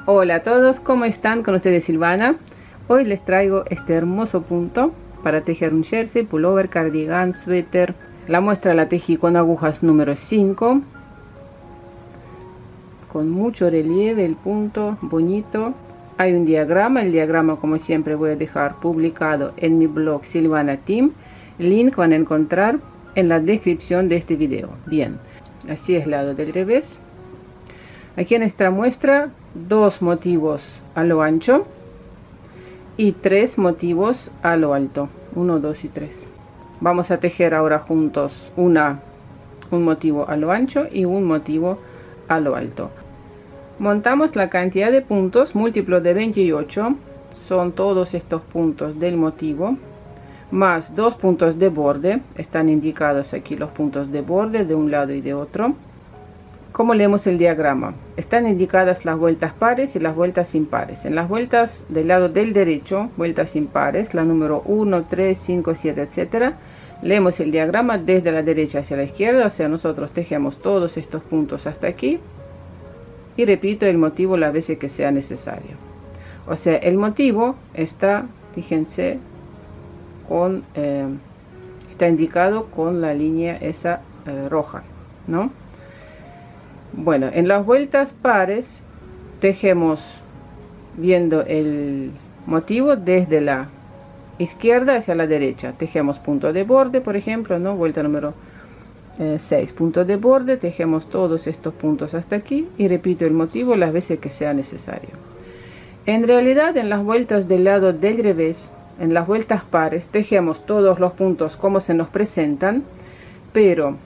Hola a todos, ¿cómo están? Con ustedes Silvana. Hoy les traigo este hermoso punto para tejer un jersey, pullover, cardigan, suéter. La muestra la tejí con agujas número 5, con mucho relieve el punto, bonito. Hay un diagrama, el diagrama como siempre voy a dejar publicado en mi blog Silvana Team. El link van a encontrar en la descripción de este video. Bien, así es el lado del revés. Aquí en esta muestra 2 motivos a lo ancho y 3 motivos a lo alto, 1, 2 y 3. Vamos a tejer ahora juntos un motivo a lo ancho y un motivo a lo alto. Montamos la cantidad de puntos múltiplo de 28, son todos estos puntos del motivo, más 2 puntos de borde, están indicados aquí los puntos de borde de un lado y de otro. ¿Cómo leemos el diagrama? Están indicadas las vueltas pares y las vueltas impares. En las vueltas del lado del derecho, vueltas impares, la número 1, 3, 5, 7, etc. Leemos el diagrama desde la derecha hacia la izquierda, o sea, nosotros tejemos todos estos puntos hasta aquí. Y repito el motivo las veces que sea necesario. O sea, el motivo está, fíjense, está indicado con la línea esa roja, ¿no? Bueno, en las vueltas pares tejemos viendo el motivo desde la izquierda hacia la derecha. Tejemos punto de borde, por ejemplo, ¿no? Vuelta número 6, punto de borde, tejemos todos estos puntos hasta aquí y repito el motivo las veces que sea necesario. En realidad, en las vueltas del lado del revés, en las vueltas pares, tejemos todos los puntos como se nos presentan, pero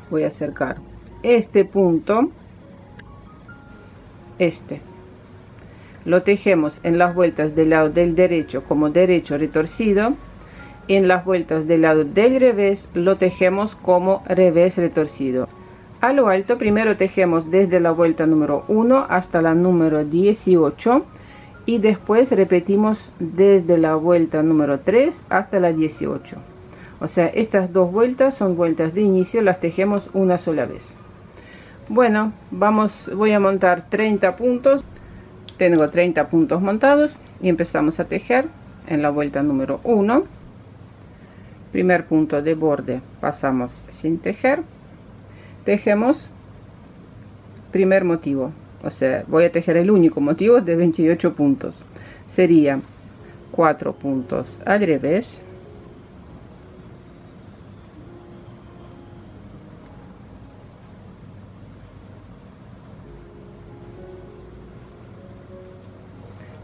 voy a acercar este punto, lo tejemos en las vueltas del lado del derecho como derecho retorcido, y en las vueltas del lado del revés lo tejemos como revés retorcido. A lo alto primero tejemos desde la vuelta número 1 hasta la número 18 y después repetimos desde la vuelta número 3 hasta la 18. O sea, estas dos vueltas son vueltas de inicio, las tejemos una sola vez. Bueno, voy a montar 30 puntos. Tengo 30 puntos montados y empezamos a tejer en la vuelta número 1. Primer punto de borde pasamos sin tejer. Tejemos primer motivo. O sea, voy a tejer el único motivo de 28 puntos. Sería 4 puntos al revés.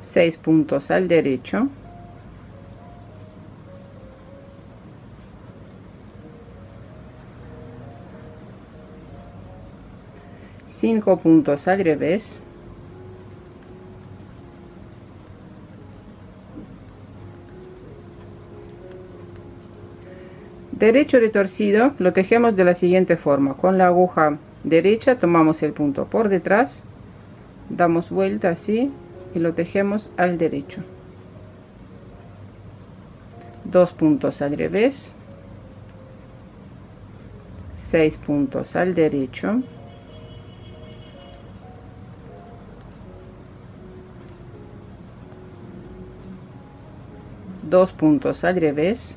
Seis puntos al derecho, cinco puntos al revés, derecho retorcido lo tejemos de la siguiente forma: con la aguja derecha tomamos el punto por detrás, damos vuelta así y lo tejemos al derecho. 2 puntos al revés, 6 puntos al derecho, dos puntos al revés,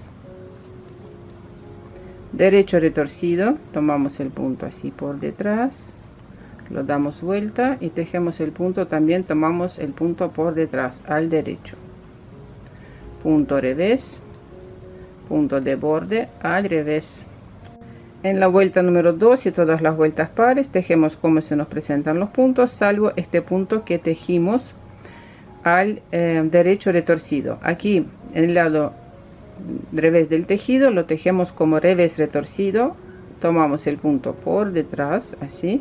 derecho retorcido, tomamos el punto así por detrás, lo damos vuelta y tejemos el punto, también tomamos el punto por detrás al derecho, punto revés, punto de borde al revés. En la vuelta número 2 y todas las vueltas pares tejemos como se nos presentan los puntos, salvo este punto que tejimos al derecho retorcido. Aquí en el lado revés del tejido lo tejemos como revés retorcido, tomamos el punto por detrás así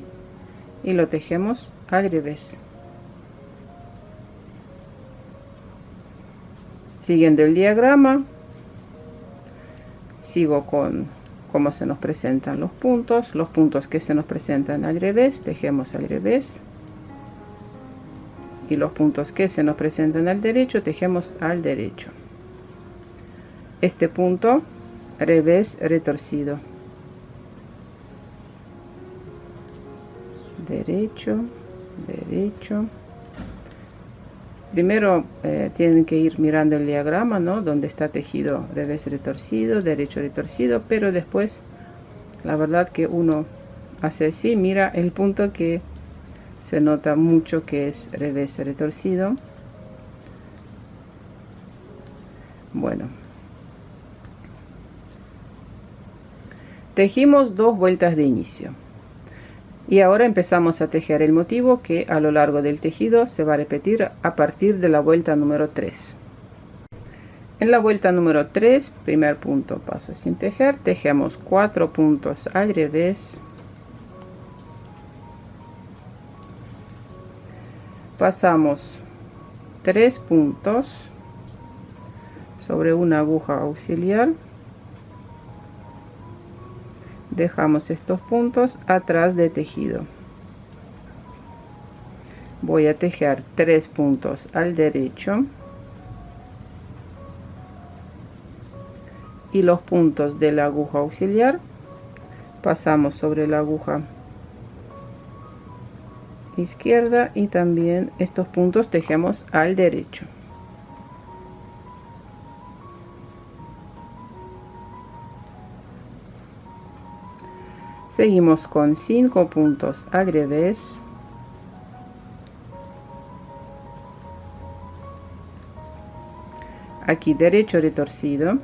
y lo tejemos al revés. Siguiendo el diagrama, sigo con cómo se nos presentan los puntos que se nos presentan al revés, tejemos al revés, y los puntos que se nos presentan al derecho, tejemos al derecho. Este punto, revés retorcido, derecho, derecho, Primero tienen que ir mirando el diagrama, ¿no? Donde está tejido revés retorcido, derecho retorcido, pero después la verdad que uno hace así, mira el punto que se nota mucho que es revés retorcido. Bueno, tejimos 2 vueltas de inicio y ahora empezamos a tejer el motivo que a lo largo del tejido se va a repetir a partir de la vuelta número 3. En la vuelta número 3, primer punto, paso sin tejer, tejemos 4 puntos al revés, pasamos 3 puntos sobre una aguja auxiliar, dejamos estos puntos atrás de tejido, voy a tejer 3 puntos al derecho y los puntos de la aguja auxiliar pasamos sobre la aguja izquierda y también estos puntos tejemos al derecho. Seguimos con 5 puntos al revés, aquí derecho retorcido,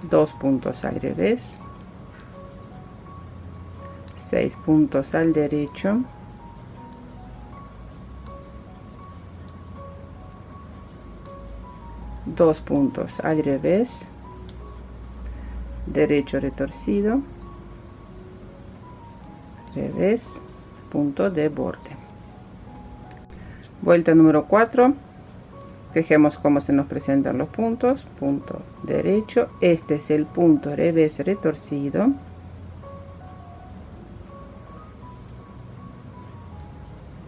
2 puntos al revés, 6 puntos al derecho, dos puntos al revés, derecho retorcido, revés, punto de borde. Vuelta número 4, tejemos como se nos presentan los puntos, punto derecho, este es el punto revés retorcido,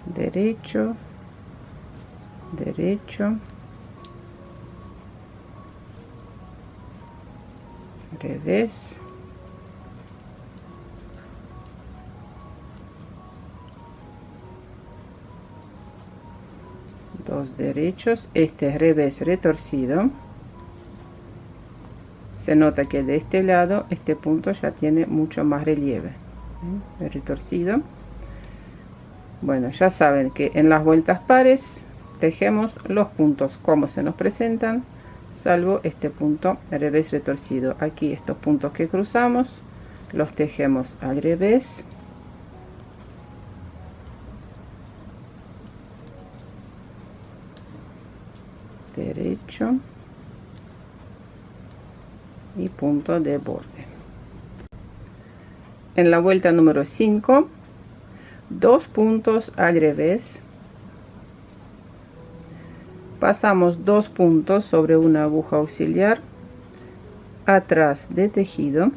derecho, derecho, revés, dos derechos, este es revés retorcido, se nota que de este lado este punto ya tiene mucho más relieve, el retorcido. Bueno, ya saben que en las vueltas pares tejemos los puntos como se nos presentan, salvo este punto revés retorcido. Aquí estos puntos que cruzamos los tejemos al revés, derecho y punto de borde. En la vuelta número 5, 2 puntos al revés, pasamos 2 puntos sobre una aguja auxiliar atrás de tejido,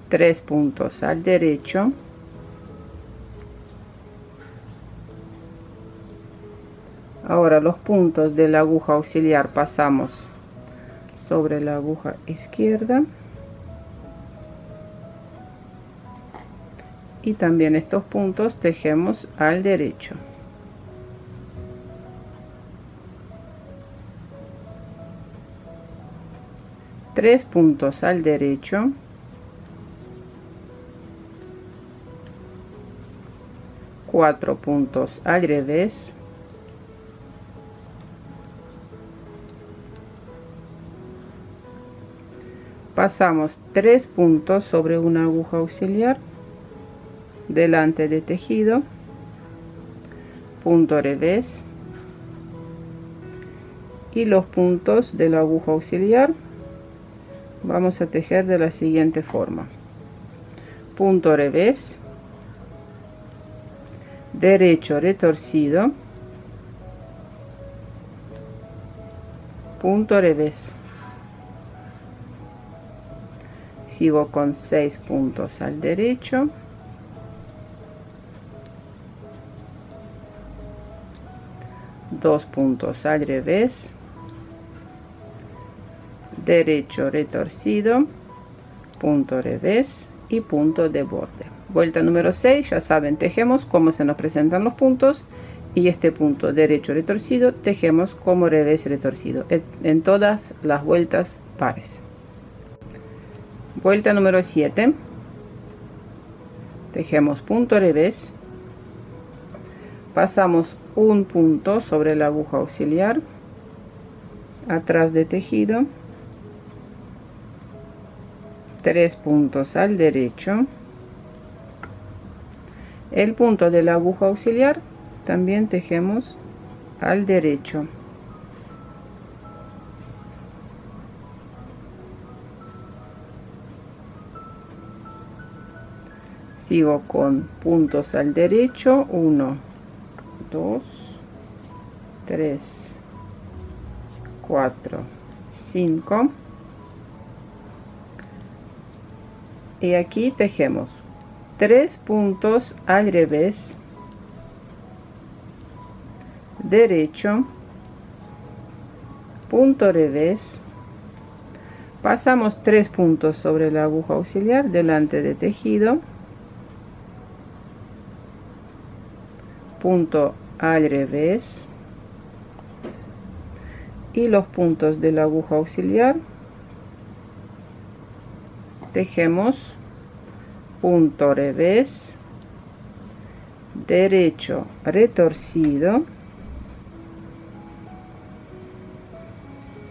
tres puntos al derecho, ahora los puntos de la aguja auxiliar pasamos sobre la aguja izquierda y también estos puntos tejemos al derecho. Tres puntos al derecho, cuatro puntos al revés, pasamos 3 puntos sobre una aguja auxiliar delante de tejido, punto revés y los puntos de la aguja auxiliar vamos a tejer de la siguiente forma: punto revés, derecho retorcido, punto revés. Sigo con 6 puntos al derecho, dos puntos al revés, derecho retorcido, punto revés y punto de borde. Vuelta número 6, ya saben, tejemos como se nos presentan los puntos, y este punto derecho retorcido tejemos como revés retorcido en todas las vueltas pares. Vuelta número 7, tejemos punto revés, pasamos un punto sobre la aguja auxiliar, atrás de tejido, 3 puntos al derecho, el punto de la aguja auxiliar también tejemos al derecho, sigo con puntos al derecho, 1, 2, 3, 4, 5, y aquí tejemos 3 puntos al revés, derecho, punto revés, pasamos 3 puntos sobre la aguja auxiliar delante de tejido, punto al revés, y los puntos de la aguja auxiliar tejemos punto revés, derecho retorcido,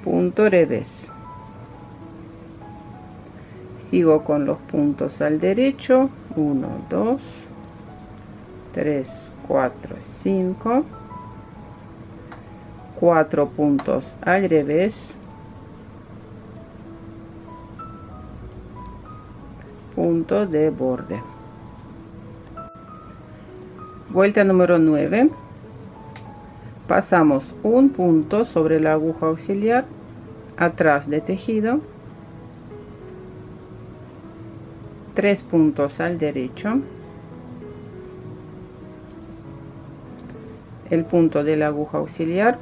punto revés, sigo con los puntos al derecho, 1, 2, 3, 4, 5, 4 puntos al revés, punto de borde. Vuelta número 9, pasamos un punto sobre la aguja auxiliar, atrás de tejido, 3 puntos al derecho, el punto de la aguja auxiliar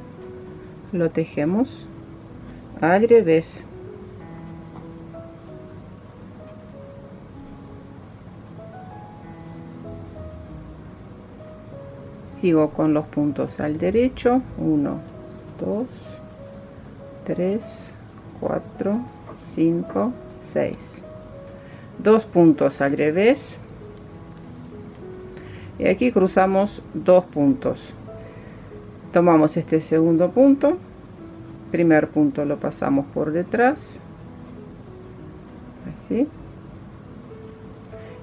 lo tejemos al revés, sigo con los puntos al derecho, 1, 2, 3, 4, 5, 6, 2 puntos al revés, y aquí cruzamos 2 puntos, tomamos este segundo punto, primer punto lo pasamos por detrás, así,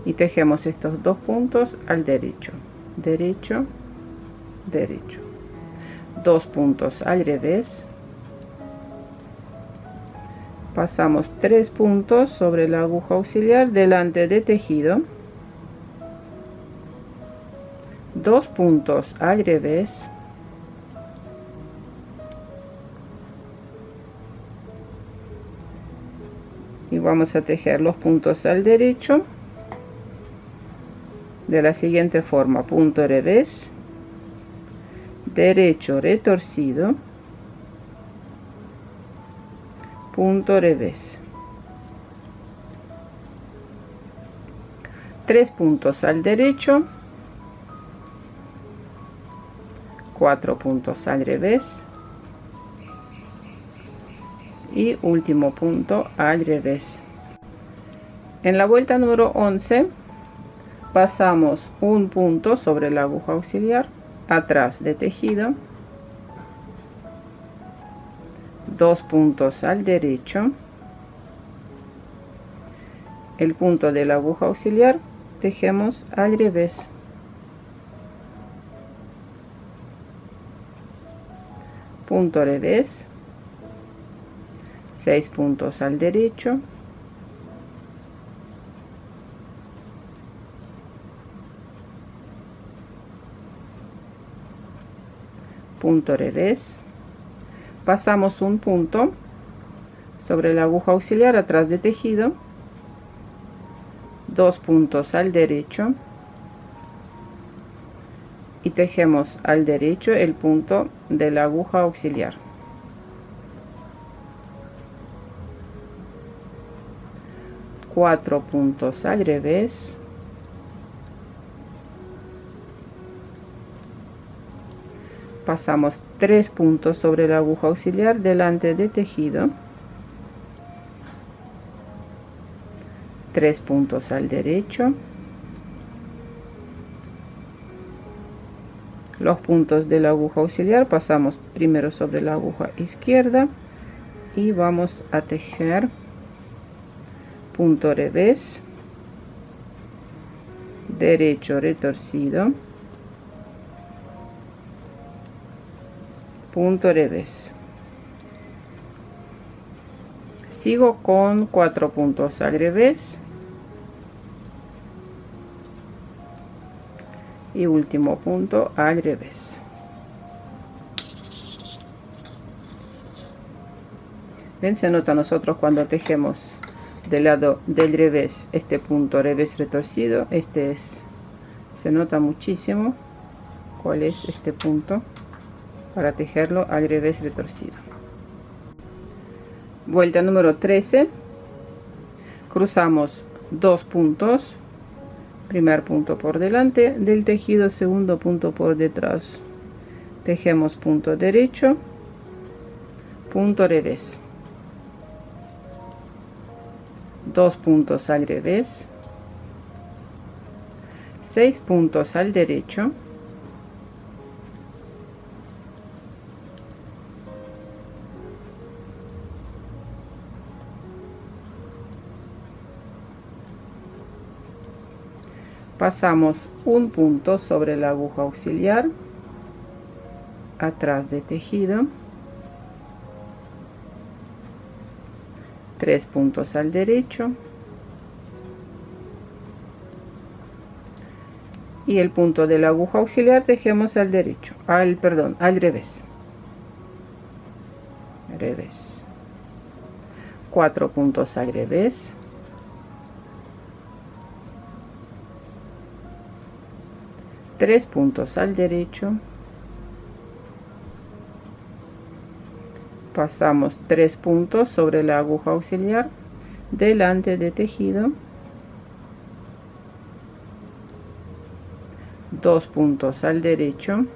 y tejemos estos 2 puntos al derecho, derecho, derecho, 2 puntos al revés, pasamos 3 puntos sobre la aguja auxiliar delante de tejido, 2 puntos al revés, y vamos a tejer los puntos al derecho de la siguiente forma: punto revés, derecho retorcido, punto revés, 3 puntos al derecho, 4 puntos al revés y último punto al revés. En la vuelta número 11 pasamos un punto sobre la aguja auxiliar, atrás de tejido, 2 puntos al derecho, el punto de la aguja auxiliar tejemos al revés, punto revés, 6 puntos al derecho, punto revés, pasamos un punto sobre la aguja auxiliar atrás de tejido, 2 puntos al derecho y tejemos al derecho el punto de la aguja auxiliar, 4 puntos al revés, pasamos 3 puntos sobre la aguja auxiliar delante de tejido, 3 puntos al derecho, los puntos de la aguja auxiliar pasamos primero sobre la aguja izquierda y vamos a tejer punto revés, derecho retorcido, punto revés. Sigo con 4 puntos al revés y último punto al revés. Ven, se nota nosotros cuando tejemos del lado del revés este punto revés retorcido, se nota muchísimo cuál es este punto para tejerlo al revés retorcido. Vuelta número 13, cruzamos 2 puntos, primer punto por delante del tejido, segundo punto por detrás, tejemos punto derecho, punto revés, 2 puntos al revés, 6 puntos al derecho, pasamos un punto sobre la aguja auxiliar atrás de tejido, 3 puntos al derecho y el punto de la aguja auxiliar tejemos al derecho, al revés, 4 puntos al revés, 3 puntos al derecho, pasamos 3 puntos sobre la aguja auxiliar delante de tejido, 2 puntos al derecho,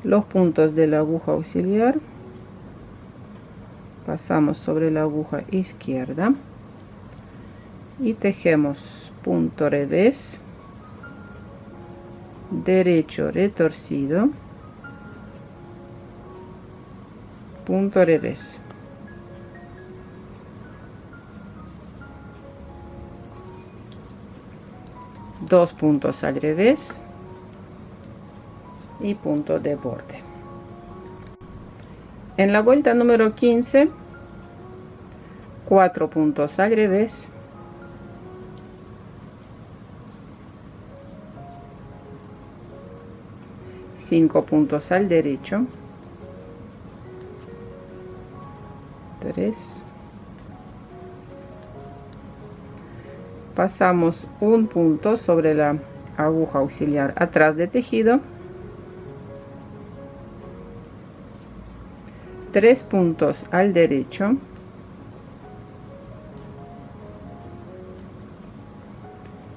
los puntos de la aguja auxiliar pasamos sobre la aguja izquierda y tejemos punto revés, derecho retorcido, punto revés, dos puntos al revés y punto de borde. En la vuelta número 15, 4 puntos al revés, 5 puntos al derecho, 3, pasamos un punto sobre la aguja auxiliar atrás de tejido, 3 puntos al derecho,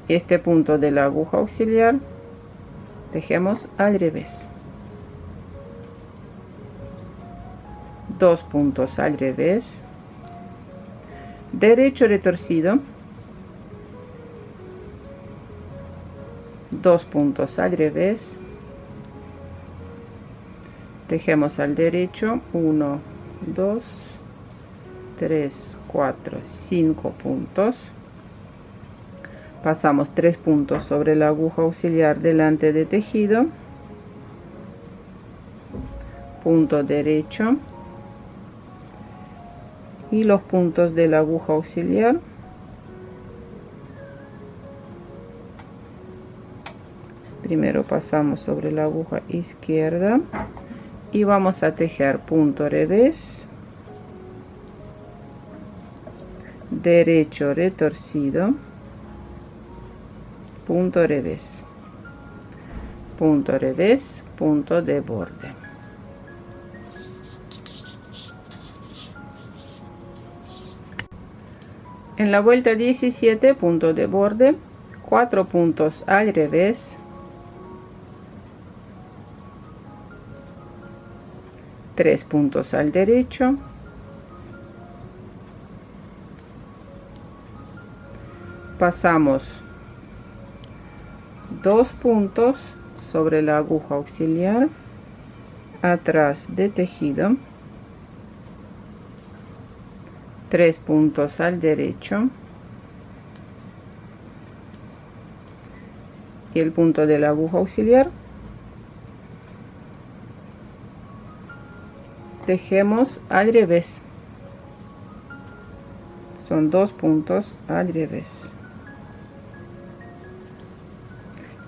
este punto de la aguja auxiliar tejemos al revés, 2 puntos al revés, derecho retorcido, 2 puntos al revés, tejemos al derecho, 1, 2, 3, 4, 5 puntos, pasamos 3 puntos sobre la aguja auxiliar delante de tejido, punto derecho y los puntos de la aguja auxiliar primero pasamos sobre la aguja izquierda y vamos a tejer punto revés, derecho retorcido, punto revés, punto de borde. En la vuelta 17, punto de borde, 4 puntos al revés, 3 puntos al derecho, pasamos 2 puntos sobre la aguja auxiliar, atrás de tejido, 3 puntos al derecho y el punto de la aguja auxiliar, tejemos al revés, son 2 puntos al revés,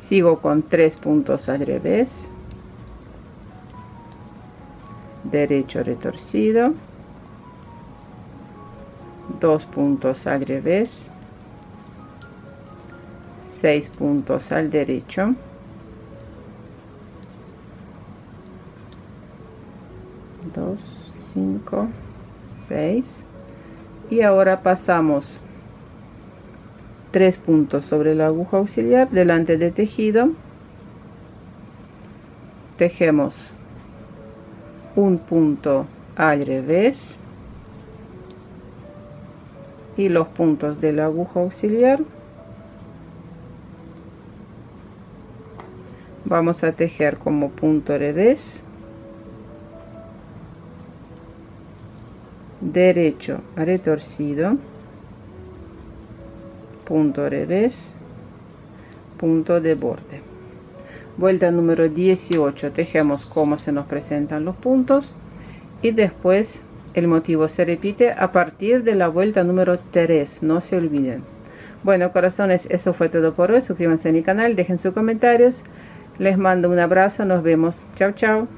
sigo con 3 puntos al revés, derecho retorcido, 2 puntos al revés, 6 puntos al derecho, 2, 5, 6 y ahora pasamos 3 puntos sobre la aguja auxiliar delante de tejido, tejemos un punto al revés y los puntos de la aguja auxiliar vamos a tejer como punto revés, derecho retorcido, punto revés, punto de borde. Vuelta número 18, tejemos como se nos presentan los puntos y después el motivo se repite a partir de la vuelta número 3, no se olviden. Bueno, corazones, eso fue todo por hoy. Suscríbanse a mi canal, dejen sus comentarios. Les mando un abrazo, nos vemos. Chao, chao.